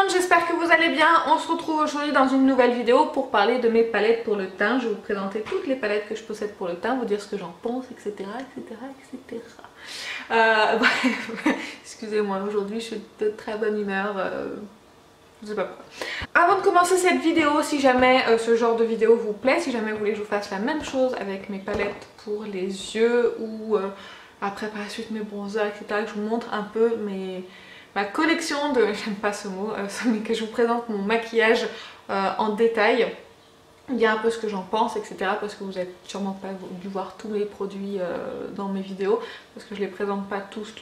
monde, j'espère que vous allez bien. On se retrouve aujourd'hui dans une nouvelle vidéo pour parler de mes palettes pour le teint. Je vais vous présenter toutes les palettes que je possède pour le teint, vous dire ce que j'en pense, etc. Bref, excusez-moi, aujourd'hui je suis de très bonne humeur. Je sais pas pourquoi. Avant de commencer cette vidéo, si jamais ce genre de vidéo vous plaît, si jamais vous voulez que je vous fasse la même chose avec mes palettes pour les yeux ou après par la suite mes bronzers, etc., que je vous montre un peu ma collection de, j'aime pas ce mot, mais que je vous présente mon maquillage en détail, dire un peu ce que j'en pense, etc. Parce que vous n'avez sûrement pas dû voir tous les produits dans mes vidéos, parce que je les présente pas tous.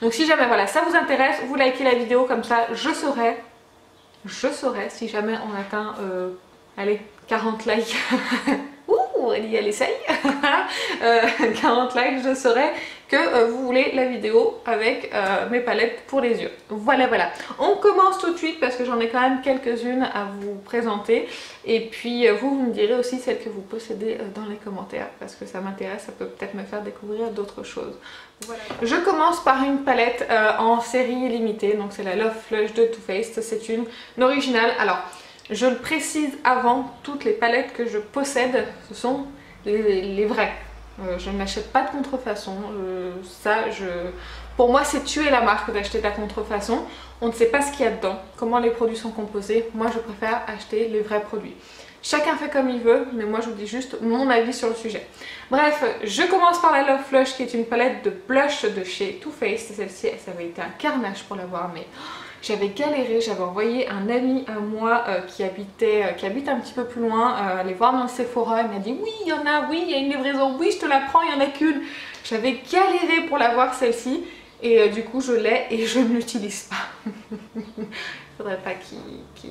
Donc si jamais voilà, ça vous intéresse, vous likez la vidéo, comme ça je saurai si jamais on atteint allez, 40 likes. Ouh, elle essaye. 40 likes, je saurai que vous voulez la vidéo avec mes palettes pour les yeux. Voilà. On commence tout de suite parce que j'en ai quand même quelques-unes à vous présenter. Et puis vous me direz aussi celles que vous possédez dans les commentaires parce que ça m'intéresse, ça peut peut-être me faire découvrir d'autres choses. Voilà. Je commence par une palette en série limitée, donc c'est la Love Flush de Too Faced. C'est une originale. Alors, je le précise avant, toutes les palettes que je possède, ce sont les vraies. Je n'achète pas de contrefaçon. Pour moi, c'est tuer la marque d'acheter de la contrefaçon. On ne sait pas ce qu'il y a dedans, comment les produits sont composés. Moi, je préfère acheter les vrais produits. Chacun fait comme il veut, mais moi, je vous dis juste mon avis sur le sujet. Bref, je commence par la Love Flush, qui est une palette de blush de chez Too Faced. Celle-ci, ça avait été un carnage pour l'avoir, mais j'avais galéré, j'avais envoyé un ami à moi qui habite un petit peu plus loin, aller voir dans le Sephora. Il m'a dit oui, il y en a, oui, il y a une livraison, oui, je te la prends, il n'y en a qu'une. J'avais galéré pour l'avoir celle-ci et du coup je l'ai et je ne l'utilise pas. Il faudrait pas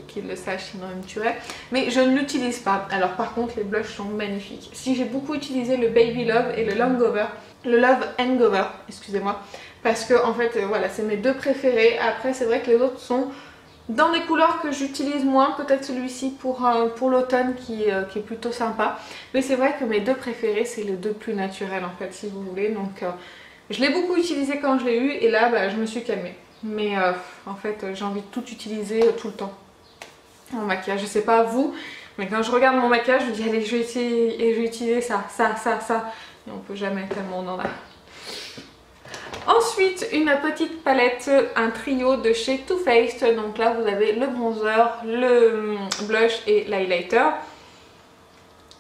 qu'il le sache, sinon il me tuerait. Mais je ne l'utilise pas. Alors par contre, les blushs sont magnifiques. Si j'ai beaucoup utilisé le Baby Love et le Love Hangover, excusez-moi. Parce que en fait voilà, c'est mes deux préférés. Après c'est vrai que les autres sont dans des couleurs que j'utilise moins. Peut-être celui-ci pour l'automne qui est plutôt sympa. Mais c'est vrai que mes deux préférés c'est les deux plus naturels en fait si vous voulez. Donc je l'ai beaucoup utilisé quand je l'ai eu et là bah, je me suis calmée. Mais en fait j'ai envie de tout utiliser tout le temps. Mon maquillage, je sais pas vous, mais quand je regarde mon maquillage je me dis allez je vais utiliser ça. Et on peut jamais tellement on en a. Ensuite, une petite palette, un trio de chez Too Faced. Donc là, vous avez le bronzer, le blush et l'highlighter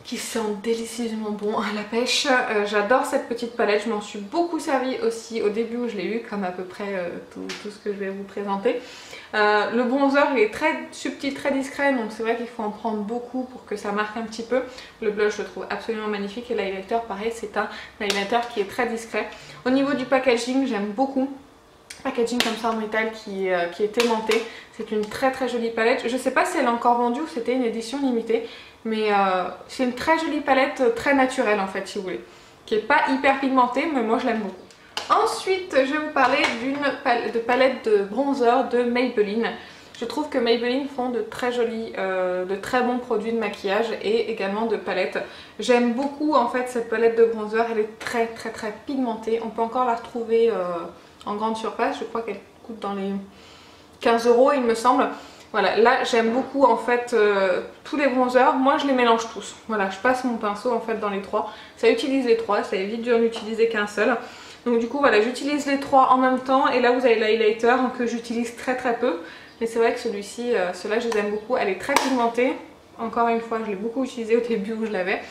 qui sentent délicieusement bon à la pêche. J'adore cette petite palette, je m'en suis beaucoup servi aussi au début où je l'ai eu, comme à peu près tout ce que je vais vous présenter. Le bronzer il est très subtil, très discret, donc c'est vrai qu'il faut en prendre beaucoup pour que ça marque un petit peu. Le blush je le trouve absolument magnifique et l'highlighter pareil, c'est un highlighter qui est très discret. Au niveau du packaging, j'aime beaucoup. Packaging comme ça en métal qui est aimanté. C'est une très jolie palette. Je sais pas si elle est encore vendue ou c'était une édition limitée, mais c'est une très jolie palette, très naturelle en fait si vous voulez. Qui est pas hyper pigmentée, mais moi je l'aime beaucoup. Ensuite, je vais vous parler d'une palette de bronzer de Maybelline. Je trouve que Maybelline font de très jolis, de très bons produits de maquillage et également de palettes. J'aime beaucoup en fait cette palette de bronzer, elle est très pigmentée. On peut encore la retrouver en grande surface, je crois qu'elle coûte dans les 15 € il me semble. Voilà, là j'aime beaucoup en fait tous les bronzers, moi je les mélange tous. Voilà, je passe mon pinceau en fait dans les trois. Ça utilise les trois, ça évite d'en utiliser qu'un seul. Donc du coup voilà, j'utilise les trois en même temps et là vous avez l'highlighter que j'utilise très peu. Mais c'est vrai que celui-ci, ceux-là je les aime beaucoup, elle est très pigmentée. Encore une fois, je l'ai beaucoup utilisé au début où je l'avais.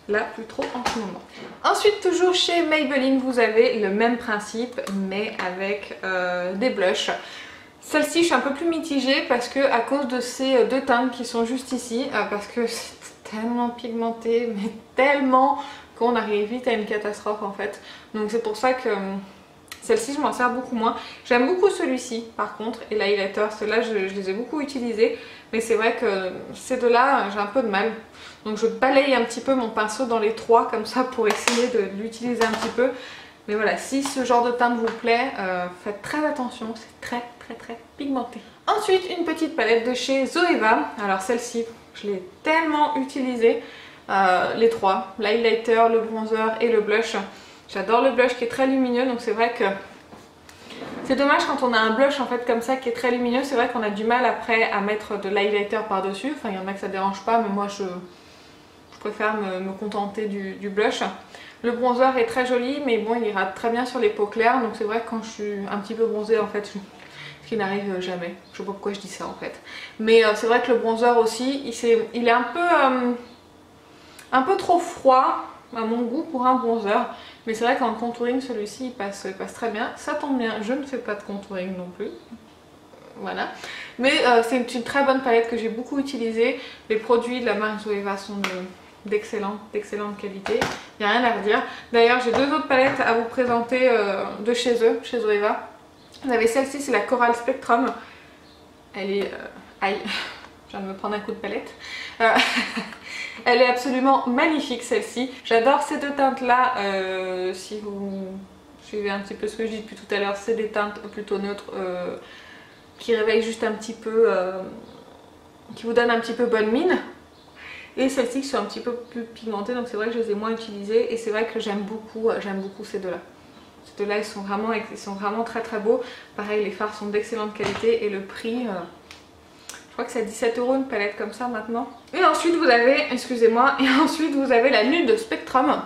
Là, plus trop en ce moment. Ensuite, toujours chez Maybelline, vous avez le même principe mais avec des blushs. Celle-ci, je suis un peu plus mitigée parce que à cause de ces deux teintes qui sont juste ici, parce que c'est tellement pigmenté, mais tellement qu'on arrive vite à une catastrophe en fait. Donc c'est pour ça que celle-ci, je m'en sers beaucoup moins. J'aime beaucoup celui-ci par contre et l'highlighter. Ceux-là, je les ai beaucoup utilisés, mais c'est vrai que ces deux-là, j'ai un peu de mal. Donc je balaye un petit peu mon pinceau dans les trois comme ça pour essayer de l'utiliser un petit peu. Mais voilà, si ce genre de teinte vous plaît, faites très attention, c'est très pigmenté. Ensuite, une petite palette de chez Zoeva. Alors celle-ci, je l'ai tellement utilisée, les trois, l'highlighter, le bronzer et le blush. J'adore le blush qui est très lumineux, donc c'est vrai que C'est dommage quand on a un blush en fait comme ça qui est très lumineux, c'est vrai qu'on a du mal après à mettre de l'highlighter par dessus, enfin il y en a que ça dérange pas mais moi je préfère me contenter du blush. Le bronzer est très joli mais bon il ira très bien sur les peaux claires, donc c'est vrai que quand je suis un petit peu bronzée en fait, ce qui n'arrive jamais, je sais pas pourquoi je dis ça en fait. Mais c'est vrai que le bronzer aussi, il est un peu trop froid à mon goût pour un bronzer. Mais c'est vrai qu'en contouring celui-ci il passe très bien. Ça tombe bien, je ne fais pas de contouring non plus. Voilà. Mais c'est une très bonne palette que j'ai beaucoup utilisée. Les produits de la marque Zoeva sont d'excellente qualité. Il n'y a rien à redire. D'ailleurs j'ai deux autres palettes à vous présenter de chez eux, chez Zoeva. Vous avez celle-ci, c'est la Coral Spectrum. Elle est... aïe, je viens de me prendre un coup de palette. Elle est absolument magnifique celle-ci. J'adore ces deux teintes là. Si vous suivez un petit peu ce que je dis depuis tout à l'heure, c'est des teintes plutôt neutres qui réveillent juste un petit peu, qui vous donnent un petit peu bonne mine. Et celles-ci qui sont un petit peu plus pigmentées, donc c'est vrai que je les ai moins utilisées. Et c'est vrai que j'aime beaucoup ces deux là. Ces deux là ils sont vraiment très très beaux. Pareil, les fards sont d'excellente qualité et le prix... je crois que c'est à 17 € une palette comme ça maintenant. Et ensuite vous avez, excusez-moi, et ensuite vous avez la Nude Spectrum.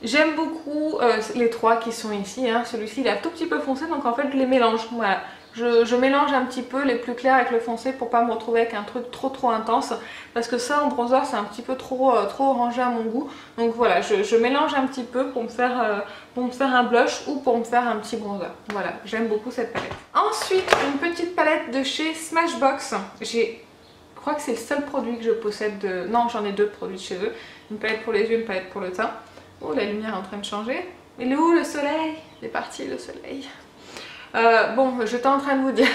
J'aime beaucoup les trois qui sont ici. Hein. Celui-ci il est un tout petit peu foncé donc en fait je les mélange. Voilà. Je mélange un petit peu les plus clairs avec le foncé pour pas me retrouver avec un truc trop intense. Parce que ça en bronzer c'est un petit peu trop orangé à mon goût. Donc voilà, je mélange un petit peu pour me faire un blush ou pour me faire un petit bronzer. Voilà, j'aime beaucoup cette palette. Ensuite, une petite palette de chez Smashbox. Je crois que c'est le seul produit que je possède de... Non, j'en ai deux produits de chez eux. Une palette pour les yeux, une palette pour le teint. Oh, la lumière est en train de changer. Il est où le soleil? Il est parti le soleil. Bon, j'étais en train de vous dire...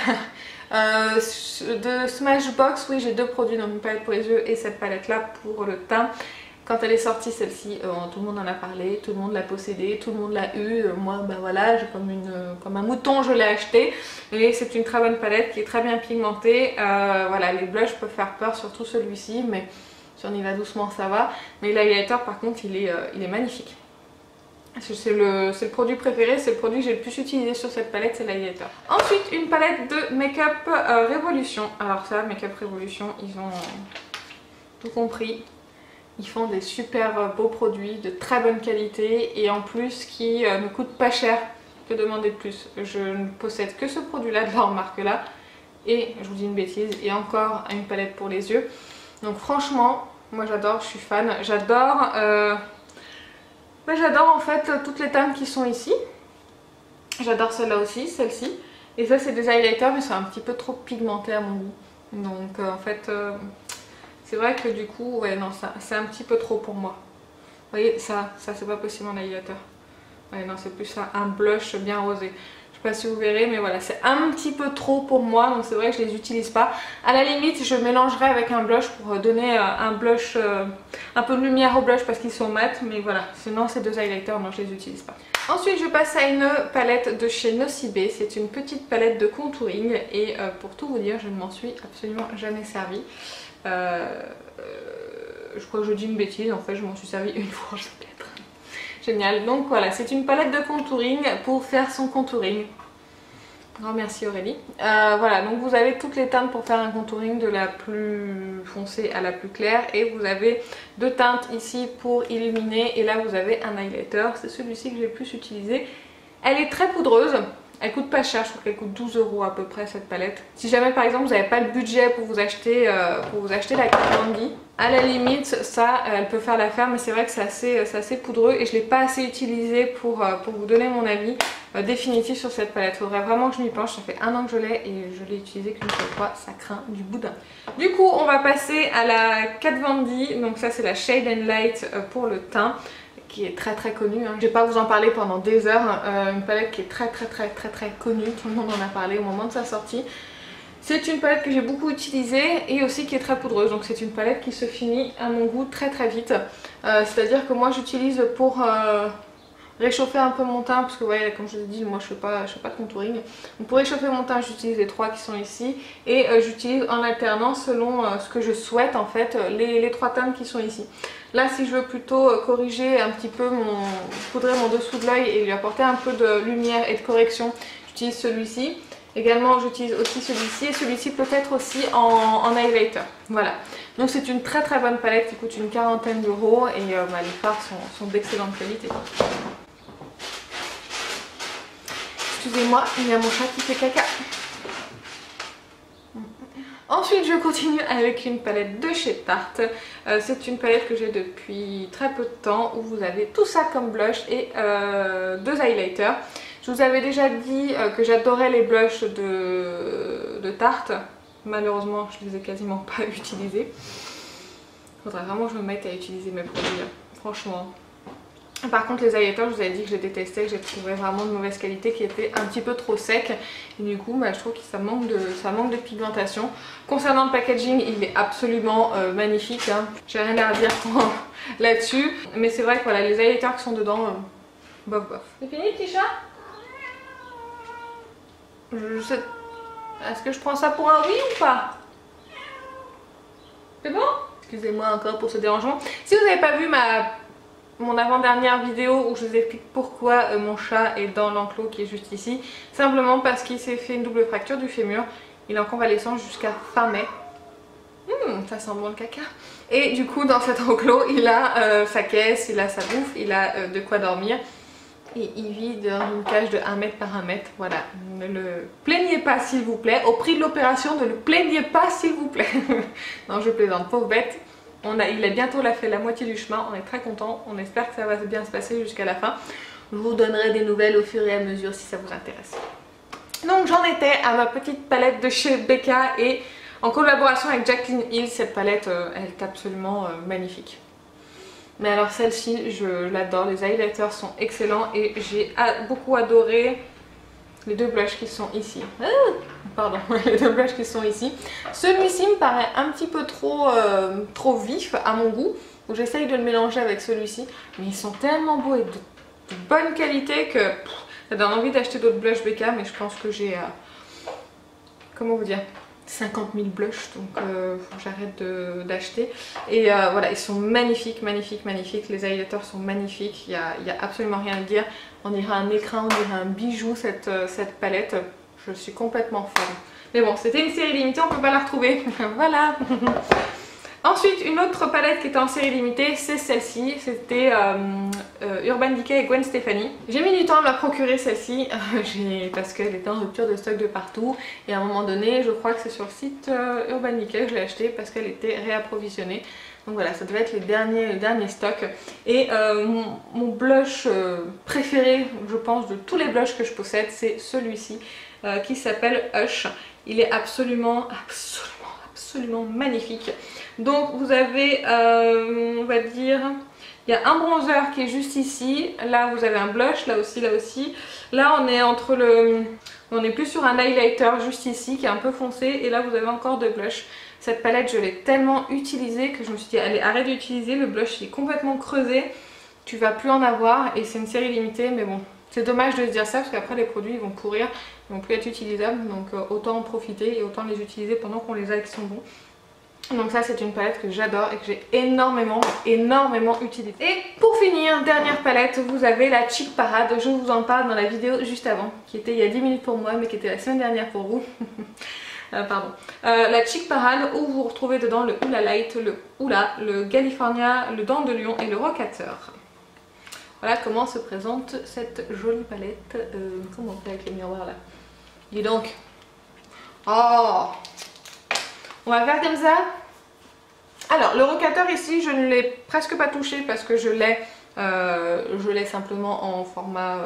de Smashbox, oui, j'ai deux produits, donc une palette pour les yeux et cette palette là pour le teint. Quand elle est sortie celle-ci, tout le monde en a parlé, tout le monde l'a possédée, tout le monde l'a eu. Moi ben voilà, comme un mouton je l'ai acheté. Et c'est une très bonne palette qui est très bien pigmentée. Voilà, les blushs peuvent faire peur, surtout celui-ci, mais si on y va doucement ça va. Mais l'highlighter par contre il est magnifique. C'est le produit préféré, c'est le produit que j'ai le plus utilisé sur cette palette, c'est l'highlighter. Ensuite, une palette de Make-up Revolution. Alors ça, Make-up Revolution, ils ont tout compris. Ils font des super beaux produits de très bonne qualité et en plus qui ne coûtent pas cher. Que demander de plus? Je ne possède que ce produit-là de leur marque-là. Et, je vous dis une bêtise, et encore une palette pour les yeux. Donc franchement, moi j'adore, je suis fan. J'adore en fait toutes les teintes qui sont ici. J'adore celle-là aussi, celle-ci. Et ça c'est des highlighters mais c'est un petit peu trop pigmenté à mon goût. Donc en fait c'est vrai que du coup, ouais non, c'est un petit peu trop pour moi. Vous voyez, ça c'est pas possible en highlighter. Ouais non, c'est plus un blush bien rosé. Je sais pas si vous verrez mais voilà, c'est un petit peu trop pour moi, donc c'est vrai que je les utilise pas. À la limite je mélangerai avec un blush pour donner un blush, un peu de lumière au blush parce qu'ils sont mat, mais voilà, sinon ces deux highlighters non je les utilise pas. Ensuite je passe à une palette de chez Nocibe, c'est une petite palette de contouring et pour tout vous dire je ne m'en suis absolument jamais servie. Je crois que je dis une bêtise, en fait je m'en suis servie une fois peut-être. Génial, donc voilà, c'est une palette de contouring pour faire son contouring. Grand merci Aurélie. Voilà, donc vous avez toutes les teintes pour faire un contouring de la plus foncée à la plus claire. Et vous avez deux teintes ici pour illuminer. Et là vous avez un highlighter, c'est celui-ci que j'ai le plus utilisé. Elle est très poudreuse. Elle coûte pas cher, je crois qu'elle coûte 12 € à peu près cette palette. Si jamais par exemple vous n'avez pas le budget pour vous acheter la Kat Von D, à la limite ça elle peut faire l'affaire, mais c'est vrai que c'est assez poudreux et je ne l'ai pas assez utilisé pour vous donner mon avis définitif sur cette palette. Il faudrait vraiment que je m'y penche, ça fait un an que je l'ai et je l'ai utilisé qu'une seule fois, ça craint du boudin. Du coup on va passer à la Kat Von D, donc ça c'est la Shade and Light pour le teint, qui est très connue, hein. Je vais pas vous en parler pendant des heures, une palette qui est très connue, tout le monde en a parlé au moment de sa sortie. C'est une palette que j'ai beaucoup utilisée et aussi qui est très poudreuse, donc c'est une palette qui se finit à mon goût très vite. C'est à dire que moi j'utilise pour réchauffer un peu mon teint, parce que ouais, comme je vous ai dit, moi je fais pas de contouring. Donc pour réchauffer mon teint j'utilise les trois qui sont ici et j'utilise en alternance selon ce que je souhaite en fait les trois teintes qui sont ici. Là, si je veux plutôt corriger un petit peu poudrer mon dessous de l'œil et lui apporter un peu de lumière et de correction, j'utilise celui-ci. Également, j'utilise aussi celui-ci et celui-ci peut-être aussi en highlighter. Voilà. Donc c'est une très très bonne palette qui coûte une quarantaine d'euros et les fards sont d'excellente qualité. Excusez-moi, il y a mon chat qui fait caca. Ensuite, je continue avec une palette de chez Tarte. C'est une palette que j'ai depuis très peu de temps où vous avez tout ça comme blush et deux highlighters. Je vous avais déjà dit que j'adorais les blushs de Tarte. Malheureusement, je les ai quasiment pas utilisés. Faudrait vraiment que je me mette à utiliser mes produits, franchement. Par contre, les highlighters, je vous avais dit que je les détestais, que j'ai trouvé vraiment de mauvaise qualité, qui étaient un petit peu trop secs. Et du coup, je trouve que ça manque de pigmentation. Concernant le packaging, il est absolument magnifique. Hein. J'ai rien à dire là-dessus. Mais c'est vrai que voilà, les highlighters qui sont dedans, bof bof. C'est fini, petit chat? Est-ce que je prends ça pour un oui ou pas? C'est bon? Excusez-moi encore pour ce dérangement. Si vous n'avez pas vu mon avant-dernière vidéo où je vous explique pourquoi mon chat est dans l'enclos qui est juste ici, simplement parce qu'il s'est fait une double fracture du fémur. Il est en convalescence jusqu'à fin mai. Ça sent bon le caca. Et du coup dans cet enclos il a sa caisse, il a sa bouffe, il a de quoi dormir. Et il vit dans une cage de 1 mètre par 1 mètre. Voilà, ne le plaignez pas s'il vous plaît. Au prix de l'opération, ne le plaignez pas s'il vous plaît. Non, je plaisante, pauvre bête. Il a bientôt fait la moitié du chemin, on est très content. On espère que ça va bien se passer jusqu'à la fin. Je vous donnerai des nouvelles au fur et à mesure si ça vous intéresse. Donc j'en étais à ma petite palette de chez Becca et en collaboration avec Jaclyn Hill. Cette palette, elle est absolument magnifique. Mais alors celle-ci, je l'adore, les highlighters sont excellents et j'ai beaucoup adoré les deux blushs qui sont ici. Pardon, les deux blushs qui sont ici. Celui-ci me paraît un petit peu trop vif à mon goût, donc j'essaye de le mélanger avec celui-ci. Mais ils sont tellement beaux et de bonne qualité que ça donne envie d'acheter d'autres blushs Becca, mais je pense que j'ai, comment vous dire, 50 000 blushs, donc faut que j'arrête d'acheter. Et voilà, ils sont magnifiques, magnifiques, magnifiques. Les highlighters sont magnifiques, il y a absolument rien à dire. On dirait un écrin, on dirait un bijou cette palette. Je suis complètement fan. Mais bon, c'était une série limitée, on peut pas la retrouver. Voilà. Ensuite, une autre palette qui était en série limitée, c'est celle-ci. C'était Urban Decay et Gwen Stefani. J'ai mis du temps à me la procurer celle-ci parce qu'elle était en rupture de stock de partout. Et à un moment donné, je crois que c'est sur le site Urban Decay que je l'ai acheté parce qu'elle était réapprovisionnée. Donc voilà, ça devait être les derniers stocks. Et mon blush préféré, je pense, de tous les blushs que je possède, c'est celui-ci qui s'appelle Hush. Il est absolument magnifique. Donc vous avez, on va dire, il y a un bronzer qui est juste ici. Là vous avez un blush, là aussi, là aussi. Là on est on est plus sur un highlighter juste ici qui est un peu foncé. Et là vous avez encore deux blushs. Cette palette je l'ai tellement utilisée que je me suis dit allez, arrête d'utiliser, le blush il est complètement creusé. Tu vas plus en avoir et c'est une série limitée, mais bon. C'est dommage de se dire ça parce qu'après les produits ils vont pourrir, ils vont plus être utilisables. Donc autant en profiter et autant les utiliser pendant qu'on les a et qu'ils sont bons. Donc ça c'est une palette que j'adore et que j'ai énormément utilisée. Et pour finir, dernière palette, vous avez la Cheek Parade. Je vous en parle dans la vidéo juste avant, qui était il y a 10 minutes pour moi mais qui était la semaine dernière pour vous. Pardon. La Cheek Parade où vous retrouvez dedans le Hoola Light, le Hoola, le California, le Dent de Lion et le Rocateur. Voilà comment se présente cette jolie palette. Comment on fait avec les miroirs là? Dis donc. Oh! On va faire comme ça. Alors le rocateur ici je ne l'ai presque pas touché parce que je l'ai simplement en format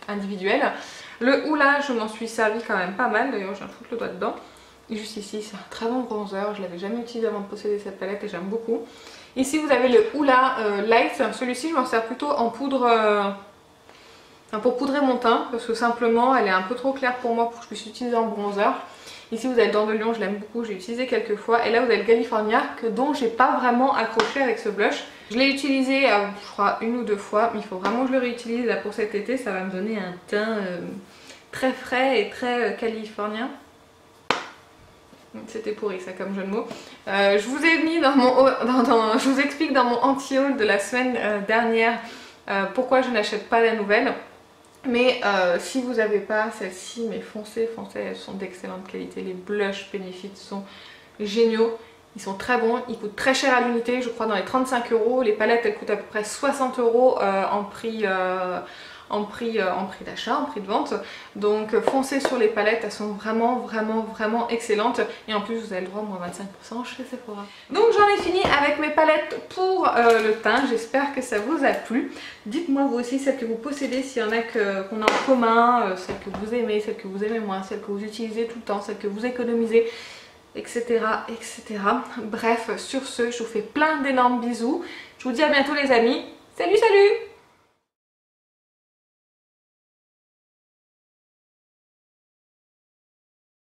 individuel. Le Hoola je m'en suis servi quand même pas mal, d'ailleurs je viens de foutre le doigt dedans. Et juste ici c'est un très bon bronzer, je l'avais jamais utilisé avant de posséder cette palette et j'aime beaucoup. Ici vous avez le Hoola Light, celui-ci je m'en sers plutôt en poudre pour poudrer mon teint parce que simplement elle est un peu trop claire pour moi pour que je puisse utiliser en bronzer. Ici vous avez le Dent de Lion, je l'aime beaucoup, j'ai utilisé quelques fois. Et là vous avez le California dont j'ai pas vraiment accroché avec ce blush. Je l'ai utilisé je crois 1 ou 2 fois, mais il faut vraiment que je le réutilise là pour cet été. Ça va me donner un teint très frais et très californien. C'était pourri ça comme jeu de mots. Je vous ai mis dans mon je vous explique dans mon anti-haul de la semaine dernière pourquoi je n'achète pas la nouvelle. Mais si vous n'avez pas celle-ci, mais foncez, elles sont d'excellente qualité. Les blushs Benefit sont géniaux, ils sont très bons, ils coûtent très cher à l'unité, je crois dans les 35 €. Les palettes elles coûtent à peu près 60 € en prix d'achat, en prix de vente. Donc foncez sur les palettes, elles sont vraiment excellentes. Et en plus vous avez le droit à moins 25% chez Sephora. Donc j'en ai fini avec mes palettes pour le teint. J'espère que ça vous a plu. Dites-moi vous aussi celles que vous possédez, s'il y en a qu'on a en commun, celles que vous aimez, celles que vous aimez moins, celles que vous utilisez tout le temps, celles que vous économisez, etc. Bref, sur ce, je vous fais plein d'énormes bisous. Je vous dis à bientôt les amis. Salut!